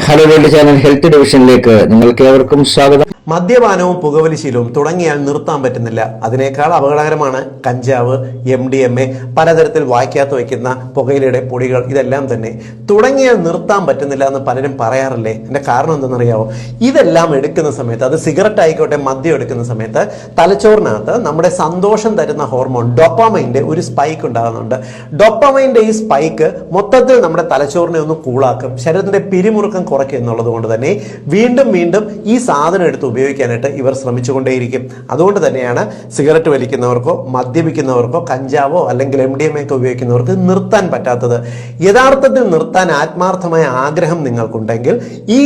Hello world channel health ഡിവിഷനിലേക്ക് നിങ്ങൾക്ക് ഏവർക്കും സ്വാഗതം. മദ്യപാനവും പുകവലിശീലവും തുടങ്ങിയാൽ നിർത്താൻ പറ്റുന്നില്ല. അതിനേക്കാൾ അപകടകരമാണ് കഞ്ചാവ്, MDMA, പലതരത്തിൽ വായ്ക്കകത്ത് വയ്ക്കുന്ന പുകയിലയുടെ പൊടികൾ. ഇതെല്ലാം തന്നെ തുടങ്ങിയാൽ നിർത്താൻ പറ്റുന്നില്ല എന്ന് പലരും പറയാറില്ലേ? എൻ്റെ കാരണം എന്തെന്നറിയാവോ? ഇതെല്ലാം എടുക്കുന്ന സമയത്ത്, അത് സിഗരറ്റ് ആയിക്കോട്ടെ മദ്യം എടുക്കുന്ന സമയത്ത് തലച്ചോറിനകത്ത് നമ്മുടെ സന്തോഷം തരുന്ന ഹോർമോൺ ഡോപ്പാമൈൻ്റെ ഒരു സ്പൈക്ക് ഉണ്ടാകുന്നുണ്ട്. ഡോപ്പാമൈൻ്റെ ഈ സ്പൈക്ക് മൊത്തത്തിൽ നമ്മുടെ തലച്ചോറിനെ ഒന്ന് കൂളാക്കും, ശരീരത്തിന്റെ പിരിമുറുക്കം കുറയ്ക്കും. എന്നുള്ളത് കൊണ്ട് തന്നെ വീണ്ടും വീണ്ടും ഈ സാധനം എടുത്ത് ഉപയോഗിക്കാനായിട്ട് ഇവർ ശ്രമിച്ചുകൊണ്ടേയിരിക്കും. അതുകൊണ്ട് തന്നെയാണ് സിഗരറ്റ് വലിക്കുന്നവർക്കോ മദ്യപിക്കുന്നവർക്കോ കഞ്ചാവോ അല്ലെങ്കിൽ MDMA ഒക്കെ ഉപയോഗിക്കുന്നവർക്ക് നിർത്താൻ പറ്റാത്തത്. യഥാർത്ഥത്തിൽ നിർത്താൻ ആത്മാർത്ഥമായ ആഗ്രഹം നിങ്ങൾക്കുണ്ടെങ്കിൽ ഈ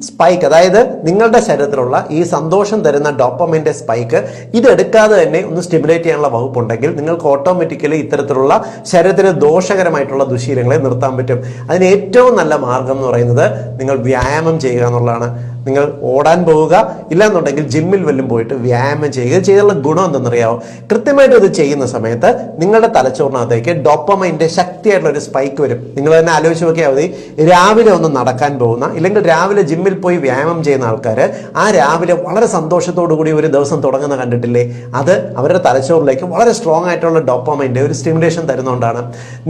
സ്പൈക്ക്, അതായത് നിങ്ങളുടെ ശരീരത്തിലുള്ള ഈ സന്തോഷം തരുന്ന ഡോപ്പമിൻ്റെ സ്പൈക്ക് ഇതെടുക്കാതെ തന്നെ ഒന്ന് സ്റ്റിമുലേറ്റ് ചെയ്യാനുള്ള വകുപ്പുണ്ടെങ്കിൽ നിങ്ങൾക്ക് ഓട്ടോമാറ്റിക്കലി ഇത്തരത്തിലുള്ള ശരീരത്തിന് ദോഷകരമായിട്ടുള്ള ദുശീലങ്ങളെ നിർത്താൻ പറ്റും. അതിന് ഏറ്റവും നല്ല മാർഗം എന്ന് പറയുന്നത് നിങ്ങൾ വ്യായാമം ചെയ്യുക എന്നുള്ളതാണ്. നിങ്ങൾ ഓടാൻ പോവുക, ഇല്ലാന്നുണ്ടെങ്കിൽ ജിമ്മിൽ വല്ലതും പോയിട്ട് വ്യായാമം ചെയ്യുക. ചെയ്തുള്ള ഗുണം എന്തെന്നറിയാവോ? കൃത്യമായിട്ട് ഇത് ചെയ്യുന്ന സമയത്ത് നിങ്ങളുടെ തലച്ചോറിനകത്തേക്ക് ഡോപ്പമൈൻ്റെ ശക്തിയായിട്ടുള്ള ഒരു സ്പൈക്ക് വരും. നിങ്ങൾ തന്നെ ആലോചിച്ച് നോക്കിയാൽ മതി. രാവിലെ ഒന്ന് നടക്കാൻ പോകുന്ന, ഇല്ലെങ്കിൽ രാവിലെ ജിമ്മിൽ പോയി വ്യായാമം ചെയ്യുന്ന ആൾക്കാർ ആ രാവിലെ വളരെ സന്തോഷത്തോടു കൂടി ഒരു ദിവസം തുടങ്ങുന്ന കണ്ടിട്ടില്ലേ? അത് അവരുടെ തലച്ചോറിലേക്ക് വളരെ സ്ട്രോങ് ആയിട്ടുള്ള ഡോപ്പമൈൻ്റെ ഒരു സ്റ്റിമുലേഷൻ തരുന്നതുകൊണ്ടാണ്.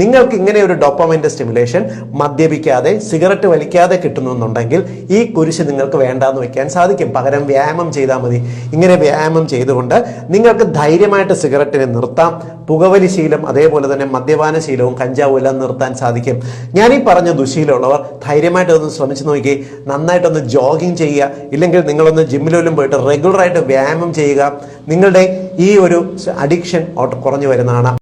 നിങ്ങൾക്ക് ഇങ്ങനെ ഒരു ഡോപ്പമൈൻ്റെ സ്റ്റിമുലേഷൻ മദ്യപിക്കാതെ സിഗരറ്റ് വലിക്കാതെ കിട്ടുന്നുണ്ടെങ്കിൽ ഈ കുരിശ് നിങ്ങൾക്ക് വേണ്ടാന്ന് വെക്കാൻ സാധിക്കും. പകരം വ്യായാമം ചെയ്താൽ മതി. ഇങ്ങനെ വ്യായാമം ചെയ്തുകൊണ്ട് നിങ്ങൾക്ക് ധൈര്യമായിട്ട് സിഗരറ്റിനെ നിർത്താം. പുകവലി ശീലം, അതേപോലെ തന്നെ മദ്യപാന ശീലവും കഞ്ചാവും എല്ലാം നിർത്താൻ സാധിക്കും. ഞാനീ പറഞ്ഞ ദുശീലമുള്ളവർ ധൈര്യമായിട്ട് ഒന്ന് ശ്രമിച്ചു നോക്കി. നന്നായിട്ടൊന്ന് ജോഗിങ് ചെയ്യുക, ഇല്ലെങ്കിൽ നിങ്ങളൊന്ന് ജിമ്മിലും പോയിട്ട് റെഗുലറായിട്ട് വ്യായാമം ചെയ്യുക. നിങ്ങളുടെ ഈ ഒരു അഡിക്ഷൻ കുറഞ്ഞു വരുന്നതാണ്.